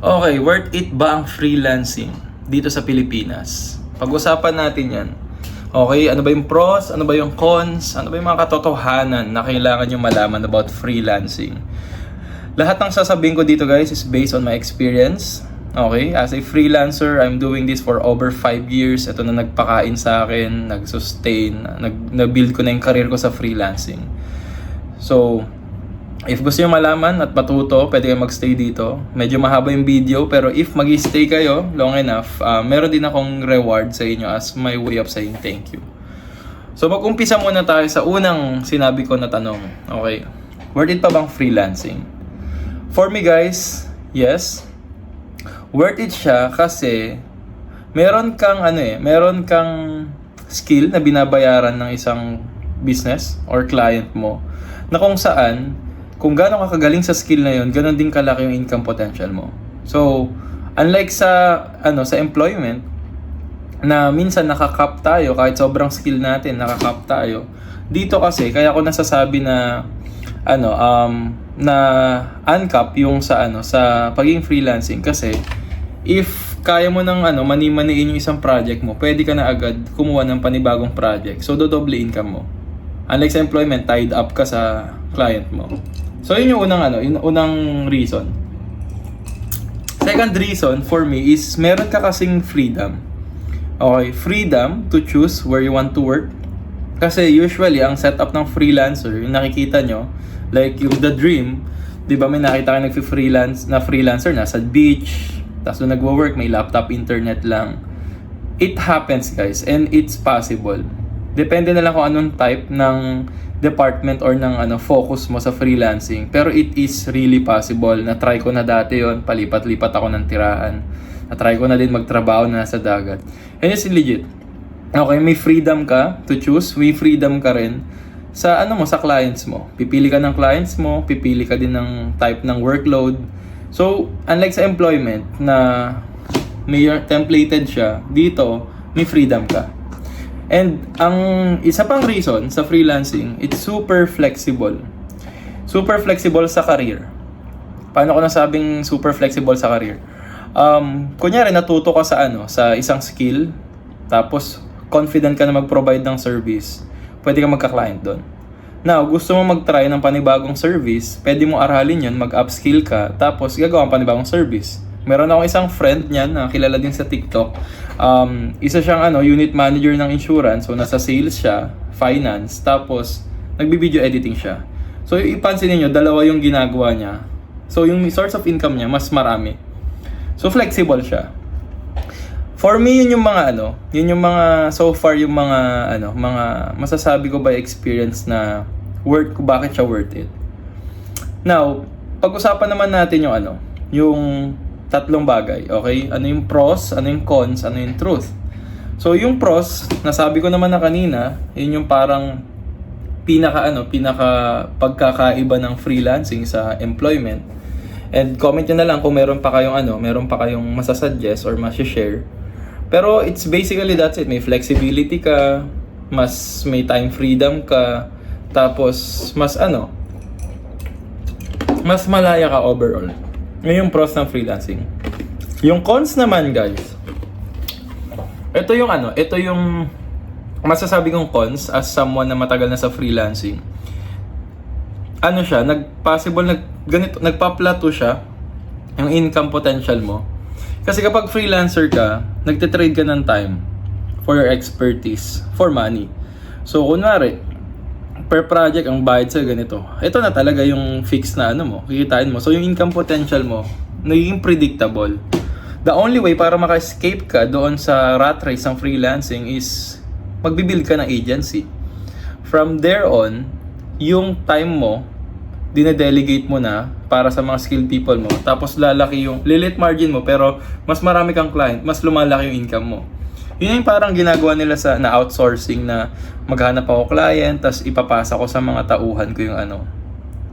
Okay, worth it ba ang freelancing dito sa Pilipinas? Pag-usapan natin yan. Okay, ano ba yung pros? Ano ba yung cons? Ano ba yung mga katotohanan na kailangan nyo malaman about freelancing? Lahat ng sasabihin ko dito guys is based on my experience. Okay, as a freelancer, I'm doing this for over 5 years. Ito na nagpakain sa akin, nag-sustain, nag-build ko na yung career ko sa freelancing. So, if gusto nyo malaman at matuto, pwede kayo magstay dito. Medyo mahaba yung video, pero if mag-stay kayo long enough, meron din akong reward sa inyo as my way of saying thank you. So mag-umpisa muna tayo sa unang sinabi ko na tanong. Okay, worth it pa bang freelancing? For me guys, yes. Worth it siya kasi meron kang skill na binabayaran ng isang business or client mo na kung saan kung gaano ka kagaling sa skill na yon, ganoon din kalaki yung income potential mo. So, unlike sa employment na minsan nakakap tayo kahit sobrang skill natin, nakakap tayo. Dito kasi kaya ako nasasabi na na uncap yung sa pagiging freelancing kasi if kaya mo nang mani-maniin yung isang project mo, pwede ka na agad kumuha ng panibagong project. So, dodoble income mo. Unlike sa employment, tied up ka sa client mo. So, yun yung unang reason. Second reason for me is meron ka kasing freedom. Okay, freedom to choose where you want to work. Kasi usually, ang setup ng freelancer, yung nakikita nyo, like yung The Dream, di ba may nakita kayo freelancer, nasa beach, tapos nung nagwo-work, may laptop, internet lang. It happens guys, and it's possible. Depende na lang kung anong type ng department or ng focus mo sa freelancing. Pero it is really possible. Na-try ko na dati yon, palipat-lipat ako ng tirahan. Na-try ko na din magtrabaho na sa dagat. And it's legit. Okay, may freedom ka to choose. May freedom ka rin sa sa clients mo. Pipili ka ng clients mo, pipili ka din ng type ng workload. So, unlike sa employment na may templated siya, dito may freedom ka. And ang isa pang reason sa freelancing, it's super flexible. Super flexible sa career. Paano ko nasabing super flexible sa career? Kunyari natuto ka sa isang skill, tapos confident ka na mag-provide ng service, pwede ka magka-client doon. Now, gusto mo mag-try ng panibagong service, pwede mo aralin yun, mag-upskill ka, tapos gagawa ng panibagong service. Meron akong isang friend niyan na kilala din sa TikTok. Isa siyang unit manager ng insurance. So nasa sales siya, finance, tapos nagbi-video editing siya. So ipansin niyo, dalawa yung ginagawa niya. So yung source of income niya mas marami. So flexible siya. For me yun yung mga so far yung mga masasabi ko by experience na bakit siya worth it. Now, pag-usapan naman natin yung tatlong bagay, okay? Ano yung pros, ano yung cons, ano yung truth. So, yung pros, nasabi ko naman na kanina, yun yung parang pinaka pagkakaiba ng freelancing sa employment. And comment nyo na lang kung meron pa kayong masasuggest or masashare. Pero it's basically that's it. May flexibility ka, may time freedom ka, tapos mas malaya ka overall. Ngayon yung pros ng freelancing. Yung cons naman guys, ito yung masasabi kong cons as someone na matagal na sa freelancing. Nagpa-plateau siya yung income potential mo. Kasi kapag freelancer ka, nagte-trade ka ng time for your expertise, for money. So kunwari, per project ang bayad sa ganito. Ito na talaga yung fix na kikitain mo. So yung income potential mo nagiging predictable. The only way para maka-escape ka doon sa rat race ng freelancing is magbibuild ka ng agency. From there on, yung time mo dine-delegate mo na para sa mga skilled people mo. Tapos lalaki yung lilit margin mo pero mas marami kang client, mas lumalaki yung income mo. Yun yung parang ginagawa nila na outsourcing na maghanap ako client, tas ipapasa ko sa mga tauhan ko yung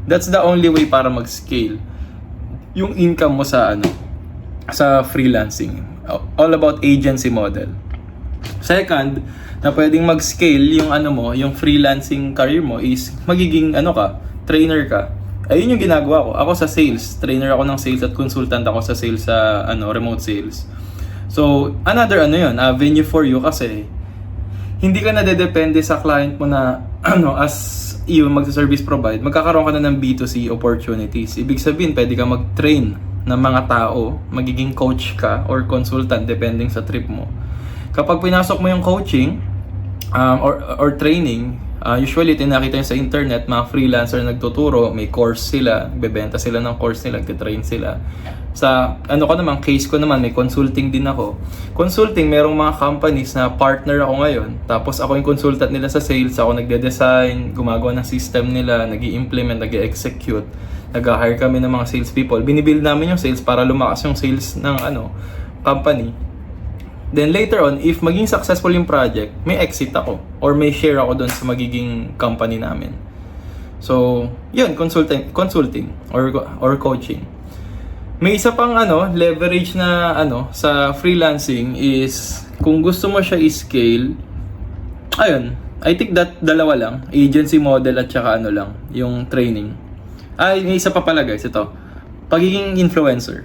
That's the only way para mag-scale yung income mo sa freelancing. All about agency model. Second, na pwedeng mag-scale yung yung freelancing career mo is magiging trainer ka. Ayun yung ginagawa ko. Ako sa sales, trainer ako ng sales at consultant ako sa sales sa remote sales. So, another avenue for you kasi hindi ka na dedepende sa client mo na as you magsa-service provide, magkakaroon ka na ng B2C opportunities. Ibig sabihin, pwede ka mag-train ng mga tao, magiging coach ka or consultant depending sa trip mo. Kapag pinasok mo yung coaching or training, usually tinakita nyo sa internet, mga freelancer nagtuturo, may course sila, bebenta sila ng course nila, nagtitrain sila. Sa case ko naman, may consulting din ako. Consulting, merong mga companies na partner ako ngayon. Tapos ako yung consultant nila sa sales, ako nagde-design, gumagawa ng system nila, nag-i-implement, nag-i-execute, nag-hire kami ng mga sales people. Binibuild namin yung sales para lumakas yung sales ng company. Then later on, if maging successful yung project, may exit ako or may share ako doon sa magiging company namin. So, yun, consulting or coaching. May isa pang leverage na sa freelancing is kung gusto mo siya i-scale, ayun, I think that dalawa lang, agency model at saka lang, yung training. May isa pa pala guys, ito. Pagiging influencer.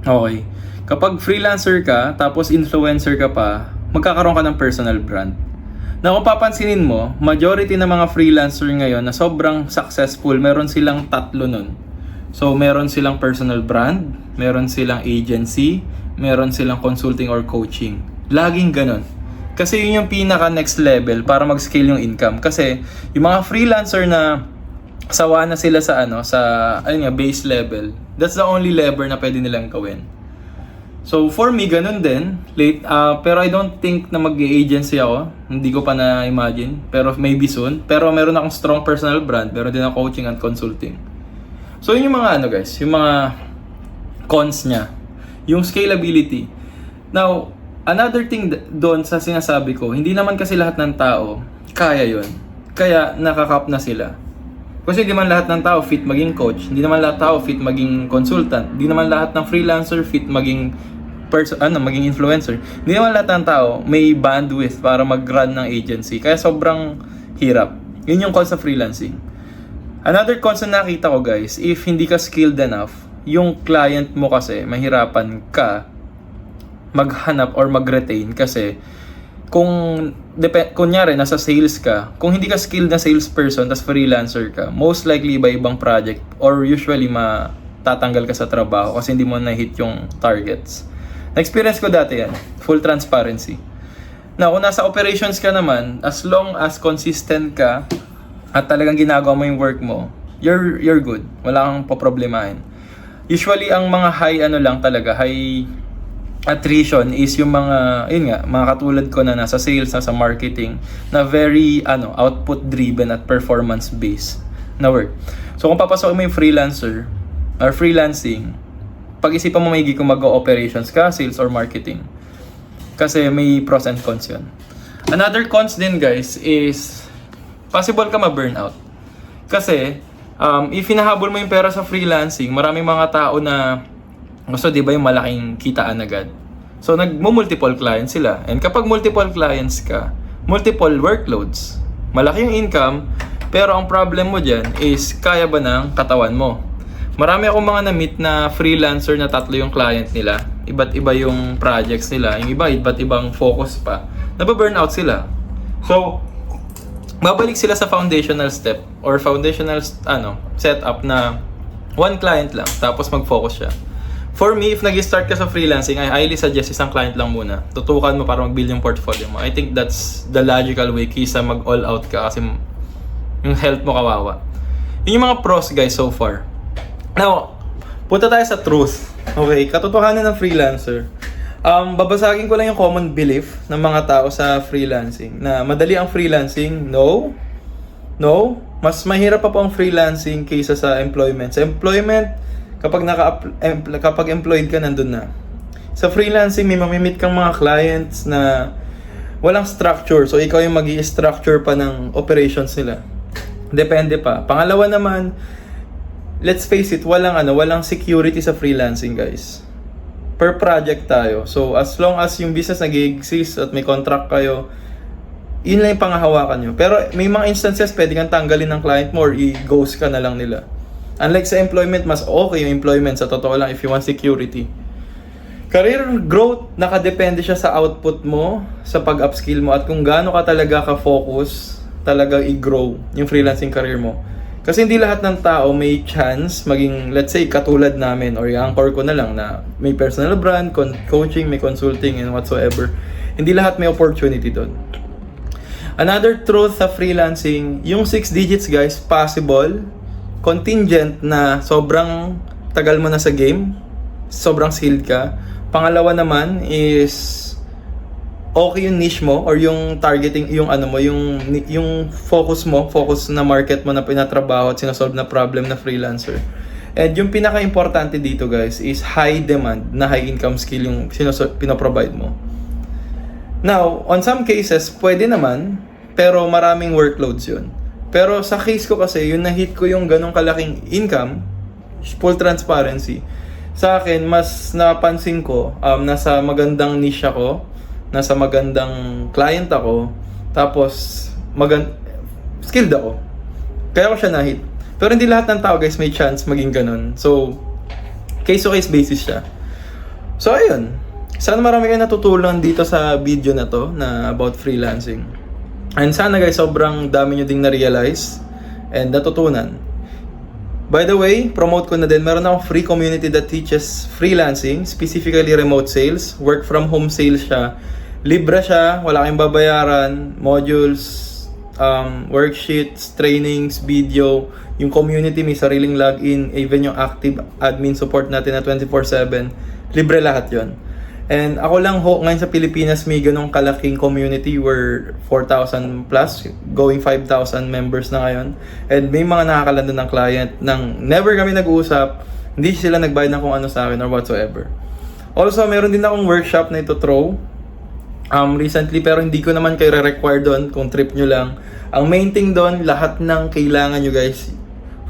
Okay. Kapag freelancer ka, tapos influencer ka pa, magkakaroon ka ng personal brand. Na kung papansinin mo, majority ng mga freelancer ngayon na sobrang successful, meron silang tatlo nun. So, meron silang personal brand, meron silang agency, meron silang consulting or coaching. Laging ganun. Kasi yun yung pinaka next level para mag-scale yung income. Kasi yung mga freelancer na sawa na sila sa base level, that's the only lever na pwede nilang gawin. So, for me, ganun din. Pero I don't think na mag-agency ako. Hindi ko pa na-imagine. Pero maybe soon. Pero meron akong strong personal brand. Meron din akong coaching and consulting. So, yun yung mga guys, yung mga cons niya. Yung scalability. Now, another thing doon sa sinasabi ko, hindi naman kasi lahat ng tao kaya yun. Kaya nakakap na sila. Kasi hindi naman lahat ng tao fit maging coach, hindi naman lahat ng tao fit maging consultant, hindi naman lahat ng freelancer fit maging maging influencer. Hindi naman lahat ng tao may bandwidth para mag-run ng agency. Kaya sobrang hirap. Yun yung cons sa freelancing. Another cons na nakita ko guys, if hindi ka skilled enough, yung client mo kasi mahirapan ka maghanap or mag-retain kasi kunyari nasa sales ka, kung hindi ka skilled na salesperson tas freelancer ka, most likely iba-ibang project or usually matatanggal ka sa trabaho kasi hindi mo na-hit yung targets. Na-experience ko dati yan, full transparency. Now, kung nasa operations ka naman, as long as consistent ka at talagang ginagawa mo yung work mo, you're good. Wala kang poproblemahin. Usually, ang mga high attrition is yung mga katulad ko na nasa sales, nasa marketing, na very output driven at performance based na work. So, kung papasok mo yung freelancer or freelancing, pag-isipan mo maigi kung mag-operations ka, sales or marketing. Kasi may pros and cons yun. Another cons din guys is possible ka ma-burnout. Kasi, if hinahabol mo yung pera sa freelancing, maraming mga tao na gusto, di ba, yung malaking kitaan agad. So, nag-multiple clients sila. And kapag multiple clients ka, multiple workloads, malaki yung income, pero ang problem mo dyan is, kaya ba ng katawan mo? Marami akong mga na-meet na freelancer na tatlo yung client nila. Iba't iba yung projects nila. Yung iba, iba't ibang focus pa. Nababurnout sila. So, babalik sila sa foundational step or foundational setup na one client lang tapos mag-focus siya. For me, if nag-start ka sa freelancing, I highly suggest isang client lang muna. Tutukan mo para mag-build yung portfolio mo. I think that's the logical way kaysa mag-all out ka kasi yung health mo kawawa. Yun yung mga pros guys so far. Now, punta tayo sa truth. Okay, katotohanan ng freelancer. Babasagin ko lang yung common belief ng mga tao sa freelancing. Na madali ang freelancing? No. Mas mahirap pa po ang freelancing kaysa sa employment. Sa employment, kapag employed ka, nandun na. Sa freelancing, may mamimit kang mga clients na walang structure. So, ikaw yung mag-i-structure pa ng operations nila. Depende pa. Pangalawa naman, let's face it, walang security sa freelancing, guys. Per project tayo. So, as long as yung business nag-exist at may contract kayo, yun lang yung pangahawakan nyo. Pero may mga instances, pwede kang tanggalin ng client mo or i-ghost ka na lang nila. Unlike sa employment, mas okay yung employment sa totoo lang if you want security. Career growth, nakadepende siya sa output mo, sa pag-upskill mo, at kung gaano ka talaga ka-focus, talaga i-grow yung freelancing career mo. Kasi hindi lahat ng tao may chance maging, let's say, katulad namin, or yung anchor ko na lang na may personal brand, coaching, may consulting, and whatsoever. Hindi lahat may opportunity doon. Another truth sa freelancing, yung 6 digits guys, possible, contingent na sobrang tagal mo na sa game, sobrang skilled ka. Pangalawa naman is okay yung niche mo or yung targeting, yung ano mo, yung focus mo, focus na market mo na pinatrabaho at sinasolve na problem na freelancer. And yung pinaka-importante dito guys is high demand na high income skill yung pinaprovide mo. Now, on some cases, pwede naman, pero maraming workloads yun. Pero sa case ko kasi, yung na-hit ko yung ganong kalaking income, full transparency, sa akin, mas napansin ko, nasa magandang niche ako, nasa magandang client ako, tapos skilled ako. Kaya ko siya na-hit. Pero hindi lahat ng tao guys may chance maging ganun. So, case-to-case basis siya. So, ayun. Sana marami kayo natutunan dito sa video na to na about freelancing. And sana guys, sobrang dami nyo ding na-realize and natutunan. By the way, promote ko na din, meron akong free community that teaches freelancing, specifically remote sales. Work from home sales siya. Libre siya, wala kayong babayaran, modules, worksheets, trainings, video. Yung community may sariling login, even yung active admin support natin na 24/7. Libre lahat yon. And ako lang ngayon sa Pilipinas may ganong kalaking community where 4,000 plus, going 5,000 members na ngayon. And may mga nakakalanda ng client nang never kami nag-uusap, hindi sila nagbayad ng kung ano sa akin or whatsoever. Also, meron din akong workshop na ito throw recently, pero hindi ko naman kayo re-require doon kung trip nyo lang. Ang main thing doon, lahat ng kailangan nyo guys,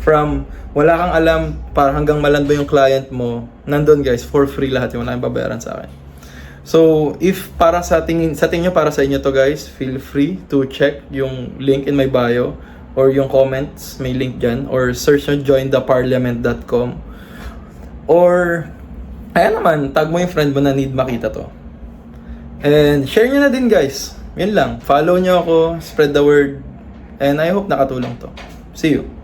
from wala kang alam para hanggang malando yung client mo, nandun guys, for free lahat yung wala kang babayaran sa akin. So, if para sa tingin nyo, para sa inyo to guys, feel free to check yung link in my bio or yung comments, may link dyan, or search nyo jointheparliament.com, or ayan naman, tag mo yung friend mo na need makita to. And share nyo na din guys. Yun lang, follow nyo ako, spread the word, and I hope nakatulong to. See you!